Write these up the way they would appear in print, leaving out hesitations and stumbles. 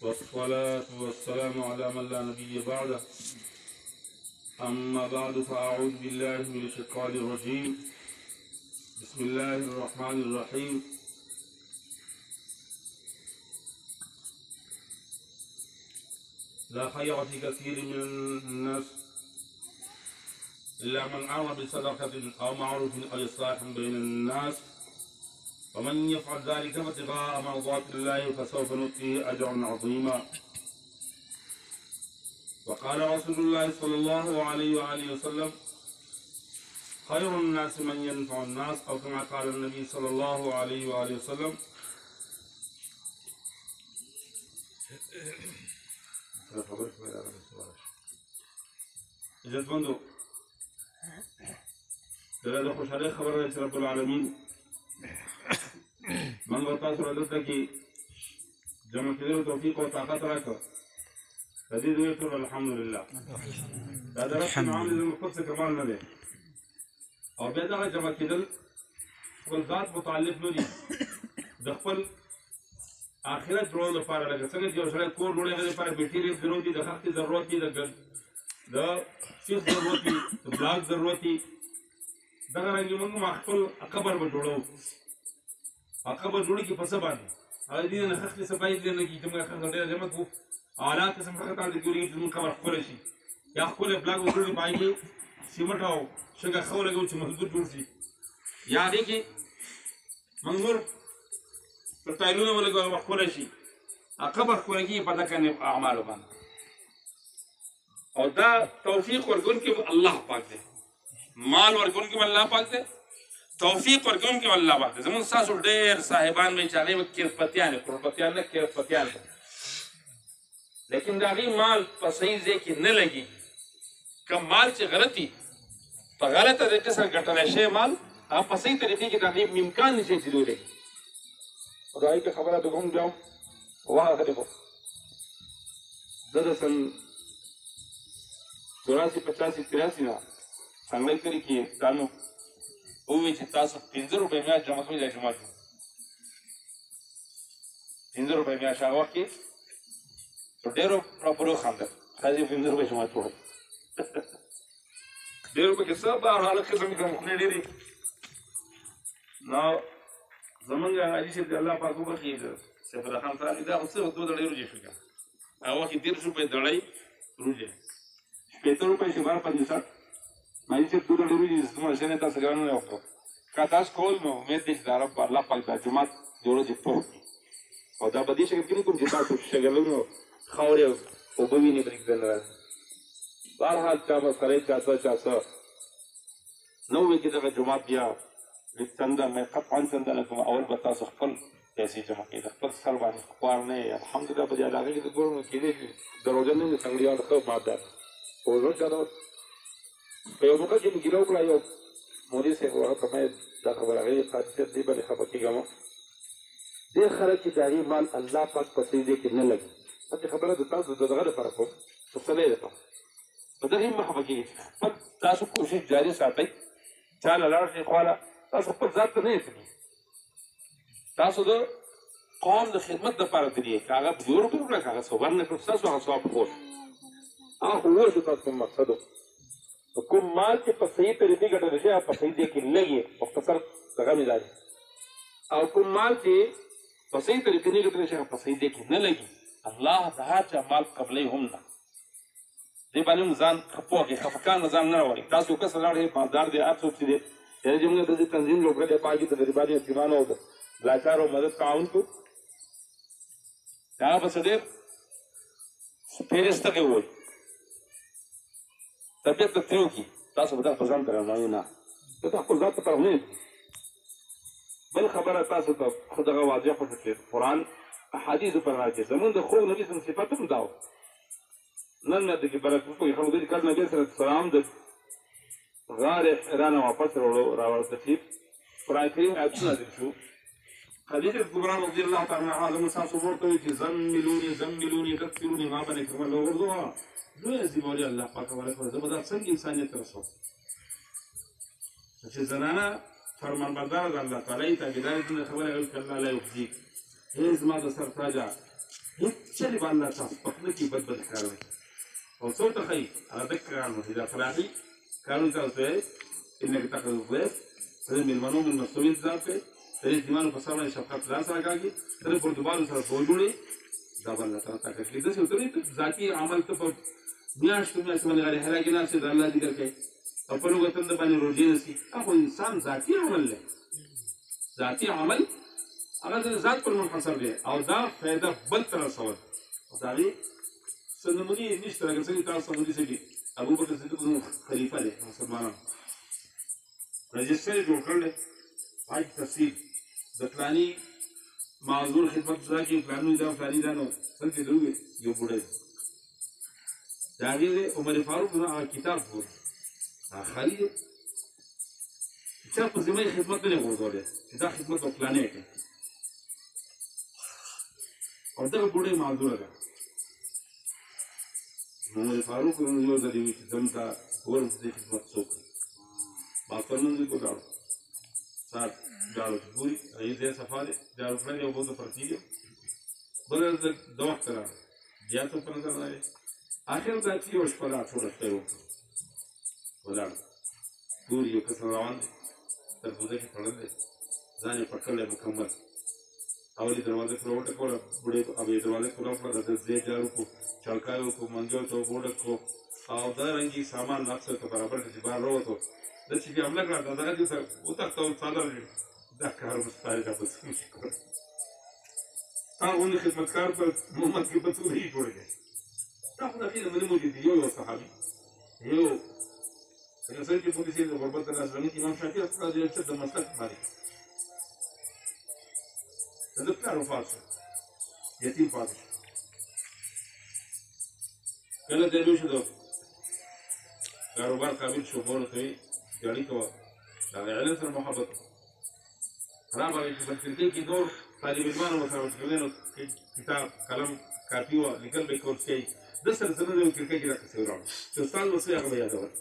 والصلاة والسلام على من لا نبي بعده. أما بعد فأعوذ بالله من الشيطان الرجيم. بسم الله الرحمن الرحيم. لا خير في كثير من الناس إلا من أمر بصدقة أو معروف أو إصلاح بين الناس، ومن يفعل ذلك ابتغاء مرضات الله فسوف نؤتيه أجرا عظيما. وقال رسول الله صلى الله عليه وآله وسلم: خير الناس من ينفع الناس، أو كما قال النبي صلى الله عليه وآله وسلم. عزتمندو دغه خوشاله خبره چې رب العالمین من ورته سره دلته کې جمع کېدو توفیق او طاقت راکړ. د دې دوی ټول الحمدلله. دا د رب العالمین زموږ خپل کمال نه دی، او بیا دغه جمع کېدل خپل ذات متعلق نه دي، د خپل آخرت جوړولو لپاره. لکه څنګه چې یو سړی کور جوړوي هغې لپاره بیټرۍ ضرورت دي، د خښتې ضرورت دي، د سیخ ضرورت دي، د بلاک ضرورت دي. دغه رنګې موږ خپل قبر به جوړوو. قبر جوړېږي په څه باندې؟ هغه دې نه خښتې صفایي دې نه کېږي چې موږ خښته ډېره جمع کړو، اعلی قسم خښته هلته جوړېږي چې زموږ قبر ښکلی شي، یا ښکلی بلاک به جوړ کړي، په هغې کې سیمټ او شګه ښه ولګوو چې مضبوط جوړ شي، یا هغې کې موږ نور ټایلونه ولګوو هغه به ښکلی شي. قبر ښکلی کېږي په دغه اعمالو باندې. او دا توفیق ورکوونکی الله پاک دی، مال ورکوونکی الله پاک دی، توفیق ورکوونکی الله پاک دی. زموږ ستاسو ډېر صاحبان وایي چې هغې به کیرپتیان دي، کروڑپتیان نه کیرپتیان دي، لیکن د هغې مال په صحیح ځای کې نه لګېږي. کوم مال چې غلط وي، په غلطه طریقې سره ګټلی شوی مال، هغه په صحیح طریقې کې د هغې امکان نشي چې ولګي. او د هغې کې خبره د کوم بیا واخلې کو زه د سن 84 85 83 نه څنګه کړي کې دا نو ووایي چې تاسو 15 روپۍ میاشت جمع کوئ، دا جومات 15 روپۍ میاشت. هغه وخت کې په ډېرو پراپر وخندل، ښځې 15 روپۍ جومات وړل. ډېرو پکې څه بهرحاله قسم خونې ډېرې. نو زمونږ حاجي صاحب د الله پاک وبخښي، سیف الله خان صاحب دا خو څه 2 دړۍ روژې شو. هغه وخت کې 13 روپۍ دړۍ روژې، 15 روپۍ شمار 50. حاجي صاحب 2 دړۍ روژې زموږ شنې تاسو ګرانو نه وکړو. که تاسو کول نو امید دی چې د رب الله پاک دا جومات د ورځې پوه کړي. او دا په دې شکل کې نه کوم چې تاسو شګلونو خاورې او اوبه وینې برېږدل راځي. بهرحال چا مسخرې چا څه نه ووایي چې دغه جومات بیا لږ چنده مې قطعا چنده نه کوم. اول به تاسو خپل پیسې جمع کړئ، د خپل سر باندې خوار نه یې. الحمدلله په دې علاقه کې د ګورو کېدای شي دروژن نه وي، سنګړیان ښه مادار پوه چا ډول. په یو موقع کې مې ګیله وکړه، یو مولوي صاحب هغه ته مې دا خبره هغې قاضي صاحب دې باندې خفه کېږم. ډېر خلک چې د هغې مال الله پاک په صحیح ځای کې نه لګي. هسې خبره د تاسو د دغه لپاره کوم تسلی ده، په دغې مه خفه کېږئ. خپل تاسو کوشش جاري ساتئ، چا له لاړ شئ خواله، تاسو خپل ذات ته نه یې، تاسو د قوم د خدمت دپاره تلئ. که هغه 2 روپۍ وکړه، که هغه ثواب نه کړه، ستاسو هغه ثواب خوښ هغه خو وشو. تاسو کوم مقصد و، کوم مال چې په صحیح طریقې ګټلی شي هغه په صحیح ځای کې لګي، مختصر دغه مې دا دی. او کوم مال چې په صحیح طریقې نه ګټلی شي هغه په صحیح ځای کې نه لګي، الله د هر چا مال قبلوي هم نه. دې باندې هم ځان پوه کړئ، خفګان نه ځان نه راولئ. تاسو یو کس لاړ شئ، مالدار دی، هر څوک چې دی، یعنې چې موږ د دې تنظیم جوړ کړی دی، په هغې کې د غریبانو یتیمانو او د لاچارو مدد تعاون کوو. هغه پسې ډېر فهرستګې ووایي، طبیعت ته ترې وکړي، تاسو به دا په ځان درناوي نه، ته ته خپل ذات لپاره نه. بل خبره تاسو ته خو دغه واضح وشو چې قرآن احادیثو پر راځي. زمونږ د خوږ نبي صلی صفت هم دا و. نن مې دغې برعکس وکړي خلک دي، کله نبي علیه السلام د غار حرا نه واپس راوتشي، قرآن کریم آیتونه نازل شو. خدیجه کبرا رضی الله تعالی عنها زموږ تاسو ورته وایي چې زملوني زملوني کثروني ما باندې کومه وغورځوه. لویه ذمهواري الله پاک ورکړه. زه به دا څنګه انسانیت ته رسوم چې زنانه فرمانبردار د الله تعالی تابعدار دي، خبره کوي چې الله لا یخزیک هي زما د سر تاجه هیڅ چلې به الله تاسو په خوله کې بد کار وایي او څو ته ښایي هغه دک کارونه دي دا فلاحي کارونه تاسو وایي انک تاخذ الضيف ته د مېلمنو مېلمستون انتظام کوي ته د یتیمانو په سر باندې شفقت ځان سره کاږي ته د پردوبالو سره ټول جوړې دا به الله تعالی طاقت کوي داسې ورته نه ذاتي عمل ته په میاشتو باندې غاړې هلاکې ناستې د الله ذکر کوي او په لغت د باندې روزي نسی هغه انسان ذاتي عمل دی ذاتي عمل هغه د ذات پر منحصر دی او دا فایده بل تر رسول او دا وی سنمونی نشته لکه څنګه تاسو سمونی سړي ابو بکر صدیق خلیفہ دی مسلمانانو رجسټر جوړ کړل پای تفصیل د فلاني معذور خدمت ځکه فلاني دا فلاني دا نو څنګه دوی یو بوډه دا وی عمر فاروق نو کتاب وو خالي دی چې په زمای خدمت نه ورغله چې دا خدمت او فلاني کوي او دغه بوډۍ معذوره ده عمر فاروق یو ځل وي چې دلته ګورم چې خدمت څوک کوي باطل مونږ کو داړو سات داړو ګوري ای دې سفاره داړو کړی او بوته پرتی دی بل د وخت را بیا ته په نظر راځي اخر دا چې یو شپه لا ټول ته ولاړ ګوري یو کس روان دی تر بوده کې پړل دی ځان یې پکړل مکمل اولی دروازه پر وټکوله بوډۍ ابې دروازه پر کړه د دې جارو کو چلکایو کو منځو ته بوډک کو او دا رنګي سامان نقصه ته برابر چې بار وروته د چې حمله کړه دا دغه څه او تاسو صادر دا کار مستعد ده بس هغه خدمتکار په محمد کې په څو هی جوړ دی دا خو د خیر منو موجود یو صحابي یو څنګه چې په دې سره غربت الله سلام کې امام شافعي خپل د چت د مسلک باندې د پلار وفات شو یتیم پاتې شو کله د لوی شو کاروبار قابل شو مور ته جاری کوه دا علم سره محبت رابطه چې په ترکیه کې دور طالب علمانو سره وکړنو کتاب قلم کاپی و لیکل به کورس کوي د سره سره د ترکیه کې راځي ورو چې استاد وسه هغه یادول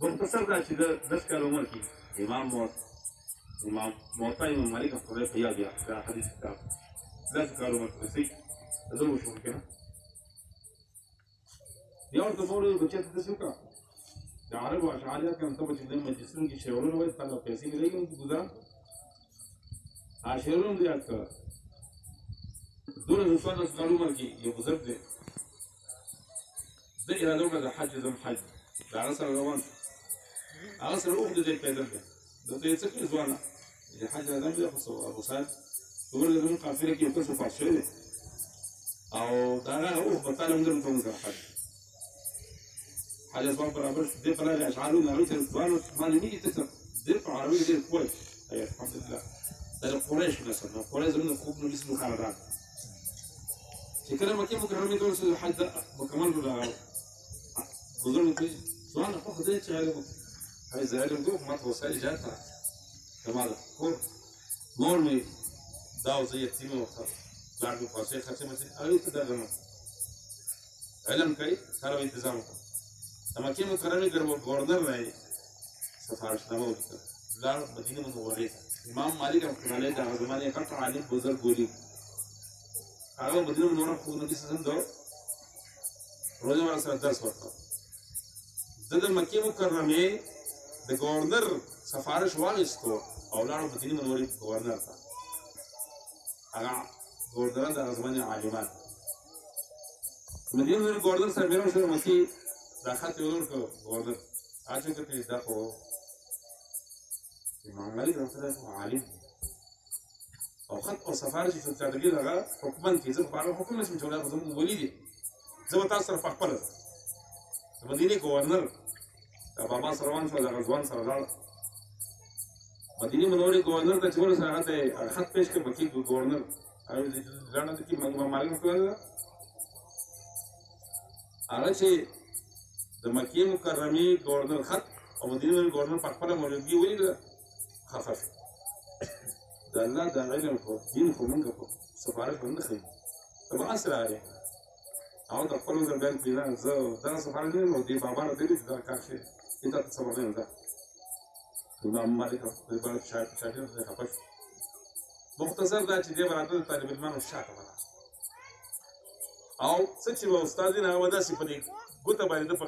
ورته دا چې د 10 کال عمر کې امام موطا امام مالک خپل په یاد دا حدیث کتاب 10 کال عمر کې صحیح زه مو شو کنه یو ورته مورې د چت د څوکا د عربو اشعار کم ته چې د مجلسونو کې شعرونه وایي تاسو پیسې ملایږي نو ګزار اشعارونه دې اته دونه انسان د کالو عمر کې یو بزرګ دی د اراده وکړه د حج زم حج دا سره روان هغه سره اوږد دی پیدل دی دته یې څه کې ځوانه د حج اعظم دی خو ابو صاحب وګورئ د قافله کې یو څه وفات شوی دی او دا هغه په تعالی موږ ته موږ حج حاجه اسباب برابر دې په لاره اشعارونه هغه ته ځوانو باندې نه کیته دې په عربي کې کوی اي الحمد لله دا قریش مثلا قریش زموږ خوب نو اسمه خالدان چې کله مکه مکرمه ته ورسېدو حج مکمل ولا بزرګ کې ځوان خو خدای چې هغه هاي زعلم دوب ما توصل جاتها كما ذكر مور مي داو زي يتيمه وخر بعد فاصله ختمه اي تدغم علم کوي سره انتظام وکړه اما کې مکرمه ګرځو گورنر راي سفارشنامه وکړه لار مدینه منوره امام مالک رحمه الله د زمانه کټ عالم بزرګ ګولي هغه مدینه منوره خو نبی صلی الله علیه وسلم روزه ور سره درس ورکړ د مکه مکرمه د گورنر سفارش واغستو او لاړو مدینه منوره گورنر ته هغه گورنر د زمانه عالمان مدینه منوره گورنر سره بیرون شو مکی دا خط یو ورکړ گورنر اته کې دا خو امام مالک رحمه الله عالم او خط او سفارش چې تدبیر هغه حکومت کې زه په حکومت نشم جوړه زموږ ولید زه تاسو سره په خپل مدینه گورنر دا بابا سره روان شو دا غزوان سره لاړ مدینه منوره گورنر ته چې ورسره هغه خط پیش کړ مکی گورنر او ځان ته کې امام مالک کړل هغه چې د مکه مکرمه گورنر خط او مدینه منوره گورنر په خپل موجودګي ولید خفف د الله د علم کو دین خو موږ په سفارت باندې خې طبعا سره راځي او د خپل د بانک پلان زه دا سفارت نه دی بابا را دی دا کار شي دا څه وایي دا امام مالک په بل شاید د خفف مختصر دا چې دی به راته د طالب علمانو شاته به ناست او څه چې به استاد وي نو هغه به داسې په دې ګوته باندې ده په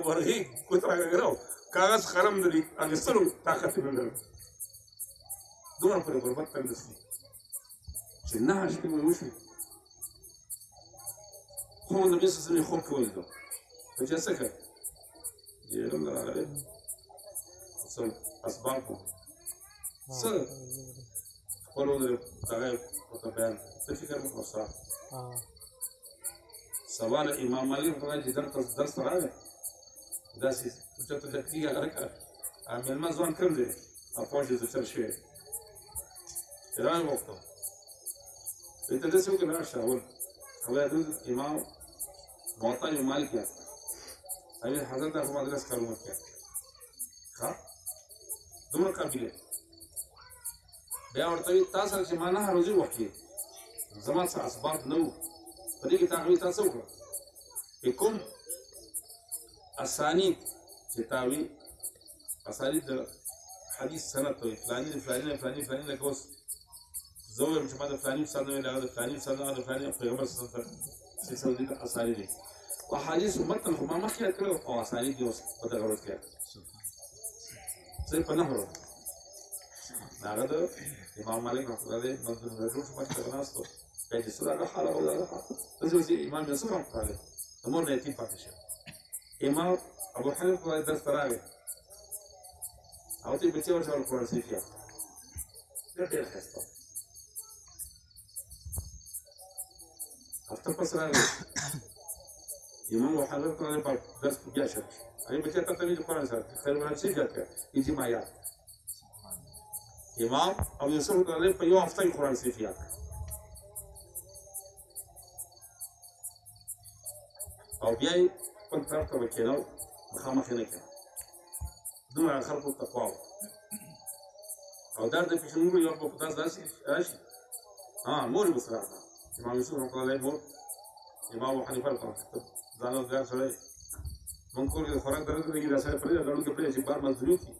ورغې ګوته راګرګراو کاغذ قلم د دې اخیستلو طاقت یې نه لري دومره پورې غربت تندس دي چې نه عاشقي به وشي خو نبي صلی الله علیه وسلم خوب کې ولیدو په چې څه کوي یې هم راغلی څه اسباب وو څه خپل ودرې دغه ورته بیان څه فکر مې وکړ سبا له امام مالک رحمه چې درس ته راغی داسې اوچته دقیقه هلکه مېلمه ځوان کم دی او پوه شي زه چر شوی چې را یې وغوښتم وایي ته داسې وکړه راشه اول هغه امام موطا امام مالک یاد هغې حضرت خو مدرس کارونه کړي ښه دومره قابل دی بیا ورته وایي تا سره چې ما نهه ورځې وخت کې زما څه اسباب نه وو په دې کې تا هغوی تا څه وکړه چې کوم اسانید چې تا وي اسانید د حدیث سند ته وایي فلاني د فلاني نه فلاني فلاني لکه اوس زه ووایم چې ما د فلاني استاد نه ویل هغه د فلاني استاد نه هغه د فلاني پیغمبر صلی الله علیه وسلم د اسانید دي او حدیث متن خو ما مخکې یاد کړی او اسانید دي اوس په دغه ورځ کې یاد زه په نهه ورځ هغه د امام مالک رحمة الله علیه منظور رجوع شو مخکې ته ناست و بیا چې څه د هغه حاله او د هغه حاله داسې اوس امام یوسف رحمة الله علیه د مور نه یتیم پاتې شوی امام ابو حنیفه درس ته راغی او ته یې بچی ورشه قرآن شریف یاد ډېر ښایسته هفته پس راغی امام ابو حنیفه رحمة الله علیه درس بیا شروع شو هغې بچی ته ویلي قرآن سره خیر قرآن شریف یاد کړه اجماع یاد امام ابو یوسف رحمة الله علیه په یوه هفته کې قرآن شریف یاد کړه او بیا یې خپل طرف ته به کېنو مخامخ یې نه کېنو دومره خلکو تقوا وه او درد پیشنګورو یو به په داس داسې راشي مور یې به سره راغله امام یوسف رحمة الله علیه مور امام ابو حنیفه ته ځان وزګار سړی مونږ کور کې د خوراک درد لګي دا سړی پرېږده ګاډو کې پرېږده چې بار مزدوري وکړي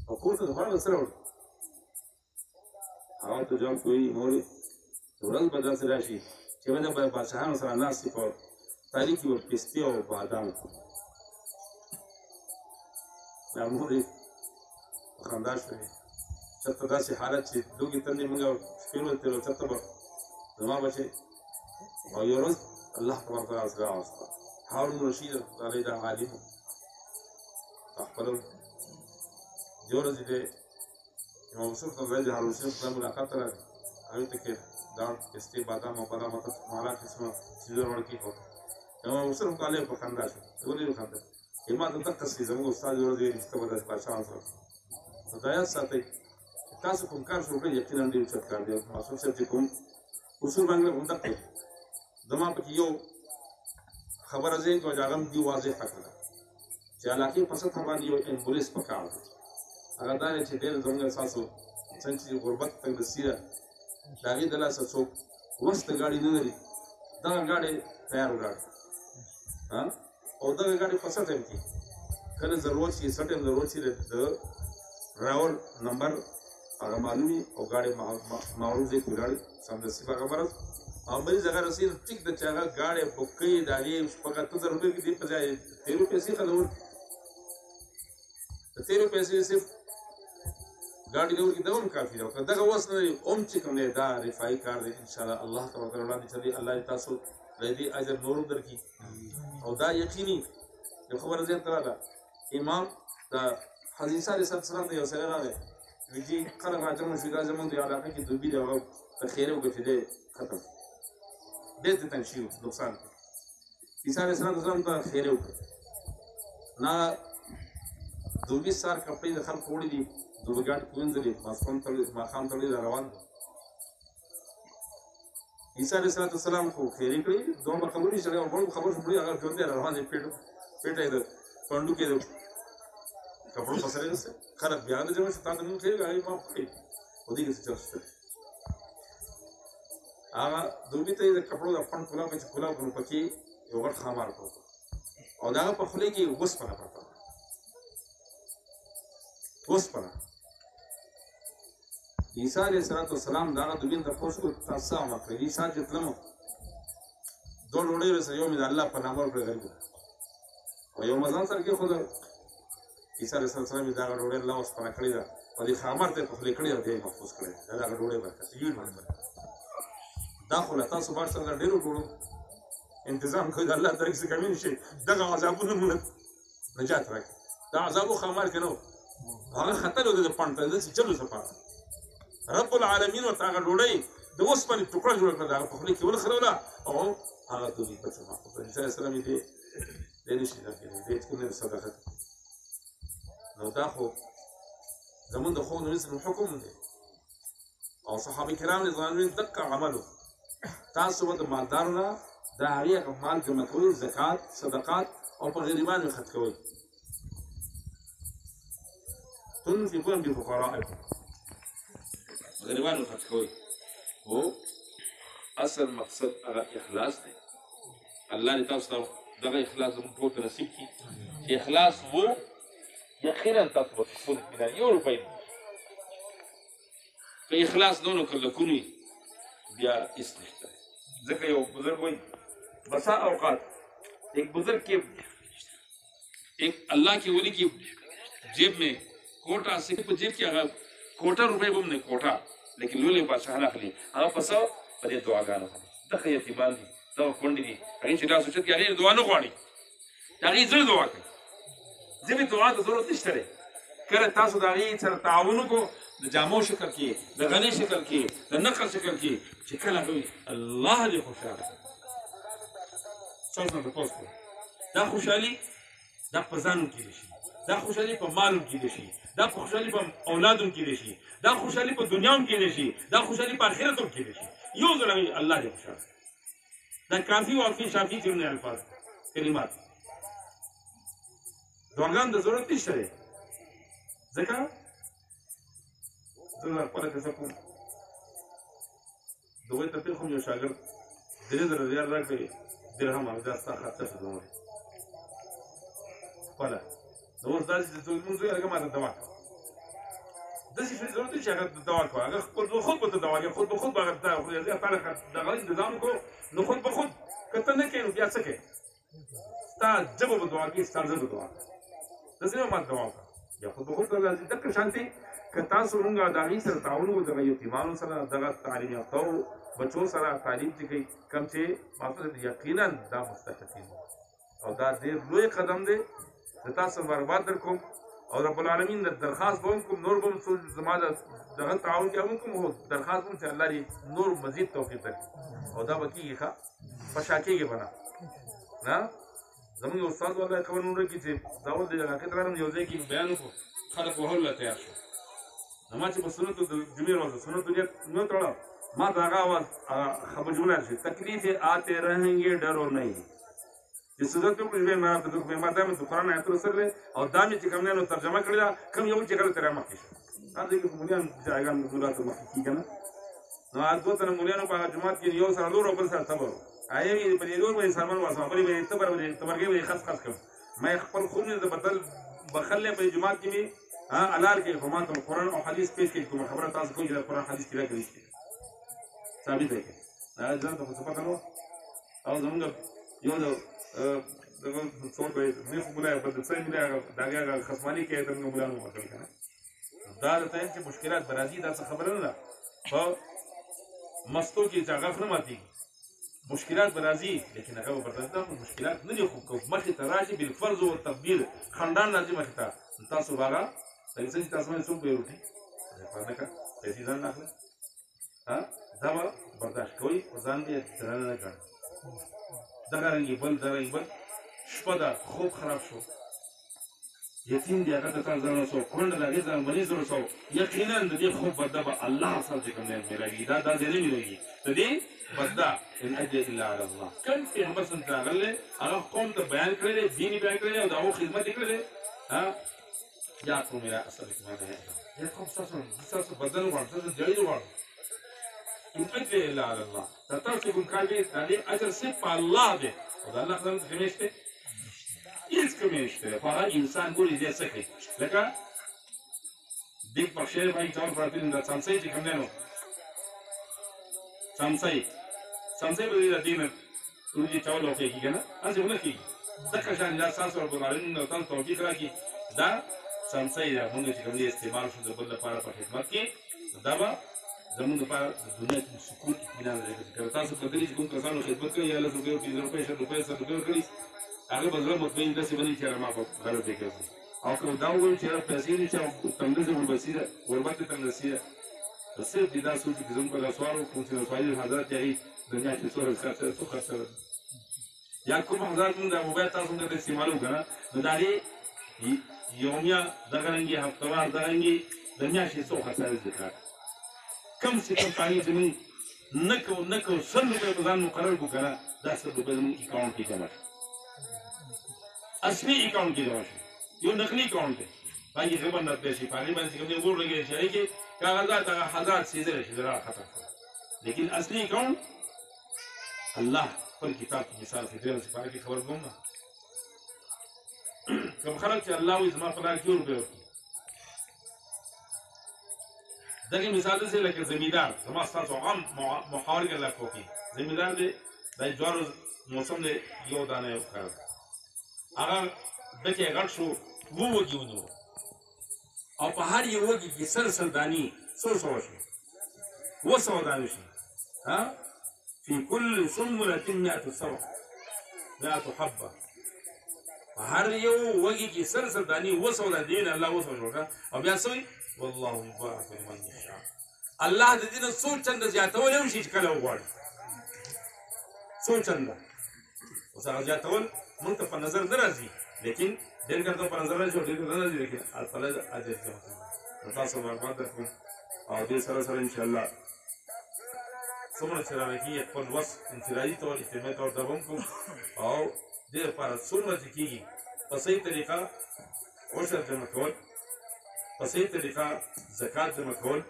او کور ته د خوراک سره وړي هغه ته جواب کوي مورې ورځ به داسې راشي چې باندې به بادشاهانو سره ناست په تاریخ کې به پستې او بادام دا مور یې په خندا شوې چېرته داسې حالت چې لوږې تندې مونږ شپې ورځې تېرو چېرته به زما بچی او یو ورځ الله تبارک وتعالی سره راوسته هارون رشید علیه دا عالم و خپله یو ورځ د امام یوسف رحمة الله علیه د هارون رشید سره ملاقات ته راغی هغې ته کې داړ پستې بادام او بادام مالا قسمه څیزونه ور کېښود امام یوسف رحمة الله علیه په خندا شو ولې وخندل ما ته دقه څه زموږ استاد یو ورځ ویلي چې ته به داسې بادشاهان سره نو دا یاد ساتئ چې تاسو کوم کار شروع کړئ یقینا ډېر اوچت کار دی معصوم صاحب چې کوم اصول باندې همدقه زما پکې یو خبره ذهن کې هغه هم دې واضح کړله چې علاقې په سطح باندې یو امبولانس پکار دی هغه دا دی چې ډېر زموږ اساسو څنګه چې غربت تنګدستي ده د هغې د لاسه څوک وس د ګاډي نه لري دغه ګاډی تیار ولاړ او دغه ګاډي په څه ټایم کې کله ضرورت شي څه ټایم ضرورت شي د ډرایور نمبر هغه معلوم وي او ګاډی معروف ځای کې ولاړي سمدستي په هغه مرض او بلې ځای رسېږي ټیک ده چې هغه ګاډی بک کوي د هغې شپږ اته زره روپۍ کې دې په ځای تېرو پیسې خلور د تېرو پیسې صرف ګاډي نه ورکړي دا هم کافي ده او که دغه وس نه دی هم چې کوم دی دا رفایي کار دی انشاءالله الله تبارک وتعالی وړاندې چلوي الله دې تاسو له دې اجر نور هم درکړي او دا یقیني یو خبره ذهن ته راغله امام د حضرت عیسی علیه السلام ته یو سړی راغی وایي چې خلک راجمع شوي دا زموږ د علاقه کې دوبي دی هغه ته خیرې وکړه چې دی ختم ډېر دې تنګ شوي نقصان کړي عیسی علیه السلام ته خیرې وکړه نه دوبي سار کپړې د خلکو وړي دي دوبه ګاډي وینځلې ماښام تړلې را روان دی عیسی علیه السلام خو خیرې کړې دوه به خبرې سړی او بل خبر شو مړي هغه ژوندی را روان دی پیټه یې د پنډو کې د کپړو په سره ده خلک بیا د جمع شو تا ته مونږ خیرې هغې ما خورې په دې کې څه چل شته هغه دوبي ته یې د کپړو د پنډ کولاو کې چې کولاو کړو پکې یو غټ خامار کړو او د هغه په خولې کې اوسپنه پرته وه اوسپنه عیسی علیه السلام د هغه دوبین تپوس کو تاسو څه عمل کړی عیسی چې تلم دوه ډوډۍ ورسره یو مې د الله په نامه ورکړې غریب او یو مزان سره کې خو د عیسی علیه السلام د هغه ډوډۍ الله وسپنه کړې ده او د خامر ته په خولې کړې او دی محفوظ کړی دا د هغه ډوډۍ برکت یې دا خو له تاسو بار سره ډېرو ډوډو انتظام کوي د الله طرف څخه کمی نشي دغه عذابونه مونږ نجات راکړي دا عذابو خامار کې نه هغه خطر و د پانټه د چلو سپاره رب العالمین ورته هغه ډوډۍ د اوسپنې ټوکړه جوړه کړه د هغه په خولې کې ونښلوله او هغه دوی په څه محفوظ عیسی علیه السلام یې دی نشي دا کېدی دی کوم نه صدقه نو دا خو زمونږ د ښو نبي صلی حکم دی او صحابه کرام رضوان الله دقه عملو تاسو به د مالدارو نه د هغې مال جمع کوئ زکات صدقات او په غریبانو یې خرڅ کوئ تنفقون بفقرائکم غریبانو خرڅ کوئ هو اصل مقصد هغه اخلاص دی الله دې تاسو ته دغه اخلاص زموږ ټول ته نصیب کړي چې اخلاص و یقینا تاسو به ټول اطمینان یو روپۍ که اخلاص نه نو که لکون وي بیا هېڅ نشته ځکه یو بزرګ وایي بسا اوقات ایک بزرگ کے ایک اللہ کے ولی کی جیب میں کوٹا سے جیب کی اگر کوٹا روپے بم نے کوٹا لیکن لولے بادشاہ نہ خلی اگر پسو پر یہ دعا گانا دغه یتیمان دي دغه کونډې دي هغې چې دا سوچت کې هغې دعا نه غواړي هغې زړه دعا کوي ځینې دعا ته ضرورت نشته دی کله تاسو د هغې سره تعاون وکړو د جامو شکل کې د غني شکل کې د نقل شکل کې چې کله هغه الله دې خوشحاله څوک نه تپوس کوي دا خوشحالي دا په ځانو کې شي دا خوشحالي په مالو کې شي دا خوشحالي په اولادو کې شي دا خوشحالي په دنیا کې شي دا خوشحالي په آخرت کې شي یو ځل الله دې خوشحاله دا کافي واقعي شافي چې نه الفاظ کلمات دعاګان د ضرورت نشته دی ځکه زه خپله کیسه کوم دوی ته خو یو شاګرد 3000 ریال راکړي درهم او دا ستا خرڅه شو زموږ خپله نو اوس داسې چې مونږ وایي هغه ماته دوا کوه داسې شی ضرورت دی چې هغه دوا کوه هغه خپل خود به ته دوا کوي خود به خود به هغه تعالی دغه انتظام وکړو نو خود به خود که ته نه کوې نو بیا څه کوې ستا ژبه به دعا کوي ستا زړه به دعا کوي داسې نه ماته دوا وکړه یا خود به خود به راځي دقه شانتې که تاسو مونږ د هغې سره تعاون وکړو دغه یتیمانو سره دغه تعلیم یافتو بچو سره تعلیم چې کوي کوم چې ماته یقینا دا مستحقین او دا ډېر لوی قدم دی د تاسو برباد در کوم او رب العالمین د درخواست به هم کوم نور به هم زما دغه تعاون کې هم کوم درخواست به هم چې الله دې نور مزید توفیق درکړي او دا به کېږي ښه په شا کېږي به نه زموږ یو استاد والله خبر نه ورکړي چې دا ول د علاقې ته راغلم یو ځای کې بیان وکړو خلک وهلو له تیار شو نو ما چې په سنتو د جمعې ورځ سنتو نیت نه تړه ما تو आवाज खबर जुमला से तकलीफें आते रहेंगे डरो नहीं ये सुदर तो कुछ भी मैं तो दुख में माता में दुकान है तो सर ले और दामी चिकन ने तर्जुमा कर दिया कम ये चिकन तेरा मक्की आज देखिए मुनियान जाएगा मुला तो मक्की की ना ना आज दो तरह मुनियान को जुमात की यो साल और ऊपर साल तबर आए ये पर ये लोग सामान वाला पर ये तबर के खास खास कर मैं पर खूब ने बदल बखले पर जुमात की में अलाल के फरमान कुरान और हदीस पेश की खबर ताज कोई कुरान हदीस की करी ثابت دی دا ځان ته څه پته نو او زمونږ یو دغه څوک دی نه خو مولا په دې ځای نه دغه خصمانی کې ته موږ مولا نو وکړ کنه دا د تایم چې مشکلات برازي دا څه خبره نه ده په مستو کې ځاګه نه ماتي مشکلات برازي لیکن هغه ورته مشکلات نه دي خو مخې ته راشي بل فرض او تقدیر خاندان لازم مخې ته تاسو باغه څنګه چې تاسو باندې څوک به وروتي په نه کا پیسې ځان نه اخلي ها دا به برداشت کوئ خو ځان دې درنه نه کړه دغه رنګې بل شپه ده خوب خراب شو یتیم دی هغه ته تا زړه شو کونډه د هغې ځان مني زړه شو یقینا د دې خوب بدده به الله سره چې کوم دی مېلوي دا ځای نه مېلوي د دې بدده ان اجر الا علی الله کوم پیغمبر صلی الله علیه وسلم هغه قوم ته بیان کړی دی دیني بیان کړی دی او د هغو خدمت یې کړی دی یا قوم لا اسألکم علیه یا قوم ستاسو بدل غواړم ستاسو جړې غواړم ان اجر الا علی الله دا تاسو کوم کار دی د دې اجر صرف په الله دی او د الله خدمت کې نشته هیڅ کمی نشته خو هغه انسان ګوري دې څه کوي لکه دیک پخشې باندې چاول پراته دي دا څمڅۍ چې کوم دی نو څمڅۍ به د دې نه روجي چاول وکړي که نه هسې ونه کېږي دغه شان دا ستاسو رب العالمین تاسو توفیق راکړي دا څمڅۍ ده مونږ چې کوم دی استعمال شو د بل لپاره په خدمت کې دا به زمونږ لپاره د دنیا کې سکون اطمینان لري که تاسو کتلي چې کوم کسانو خدمت کوي یا 10 روپۍ 15 روپۍ 100 روپۍ 100 روپۍ ورکړي هغه به زړه مطمئن داسې باندې چې ما په غلطۍ کوي او که دا ووایو چې پیسې دي چې تندرزه وربسي ده غربت تندرسي ده صرف دې دا سوچ چې زموږ په لاسوال کوم چې رسوایي حضرت هغې دنیا کې څو خرڅه یا کوم حضرت مونږ د موبایل تاسو مونږ ته استعمالوو که نه نو د هغې یومیه دغه رنګې هفتوار دغه رنګې د میاشتې څو خرڅه ذکر کم چې کم تعلیم چې مونږ نه کوو 100 روپۍ په ځان مقرر کړو که نه دا 100 روپۍ زموږ اکاونټ کې جمع شي اصلي اکاونټ کې جمع شي یو نقلي اکاونټ دی باقي خبر نه پیسې په هغې باندې چې کوم دی ور لګېدی چې هغې کې کاغذات هغه حضرات سیزلی شي را ختم کړه لیکن اصلي اکاونټ الله خپل کتاب کې مثال کې درېیم سپاره کې خبر کوم نه کوم خلک چې الله وایي زما په لار کې روپۍ ورکړي دغه مثال داسې لکه زمیندار زما ستاسو عام محاورې کې الله کوي زمیندار دی دا جوارو موسم دی یو دانه یو کار هغه ډکې غټ شو وږي ونیو او په هر یو وږي کې سل دانې څو سوه شي 200 دانې شي ها في كل سنبلة 100 حبة په هر یو وږي کې سل دانې 200 دانې الله 200 جوړ او بیا څه والله يضاعف لمن يشاء الله د دې نه څو چنده زیاتول هم شي چې کله وغواړي څو چنده اوس هغه زیاتول موږ ته په نظر نه راځي لیکن ډېر ګرده په نظر راځي او ډېر ګرده نه راځي لیکن الله د اجر جمع کوي تاسو معلومات درکړم او دې سره انشاءالله څومره چې راکېږي خپل وس انفرادي طور اجتماعي طور ته به هم کوو او دې لپاره څومره چې کېږي په صحیح طریقه عشر جمع کول په صحیح طریقه زکات جمع کول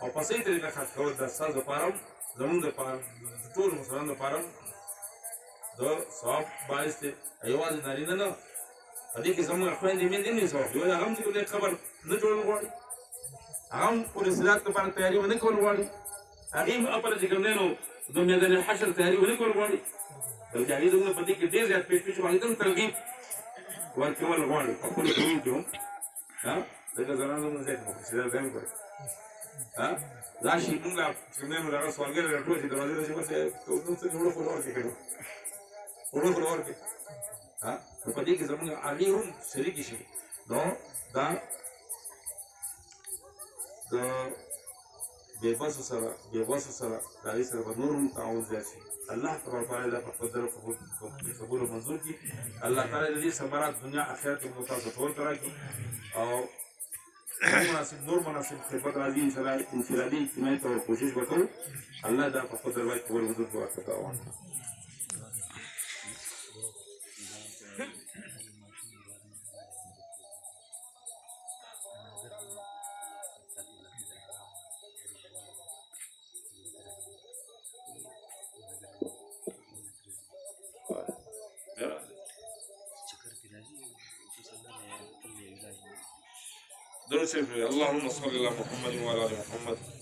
او په صحیح طریقه خرڅ کول د ستاسو لپاره هم زموږ دپاره د ټولو مسلمانانو لپاره هم د ثواب باعث دی یوازې نارینه نه په دې کې زموږ خویندې میندې هم ثواب دی هغه هم چې د قبر نه جوړول غواړي هغه هم پولیسدات لپاره تیاري ونه کول غواړي هغې هم اپله چې کوم دی نو د میدان الحشر تیاري ونه کول غواړي بلکې هغې زموږ په دې کې ډېر زیات پیش پیش هغې ته هم ترغیب ورکول غواړي په خپلو کورونو کې هم ځکه زنانو زموږ زیات پولیسدات هم کوي دا شي مونږ چې کوم دی نو دغه سوالګر راټول شي دروازې ته چې ورته نو څه وړو خو ورکړي کړو وړو خو ورکړي نو په دې کې زموږ هغې هم شریکې شي نو دا د بېوسو سره د هغې سره به نور هم تعاون زیات شي الله تبارک وتعالی دا په قدر قبول او منظور کړي الله تعالی د دې ثمرات دنیا آخرت کې موږ تاسو ټول ته راکړي او نور مناسب خدمت راځي انشاءالله انفرادي اجتماعي طور کوشش به کوو الله دا په قدر باید قبول منظور کړي ورته تعاون درود اللهم صل على محمد وعلى ال محمد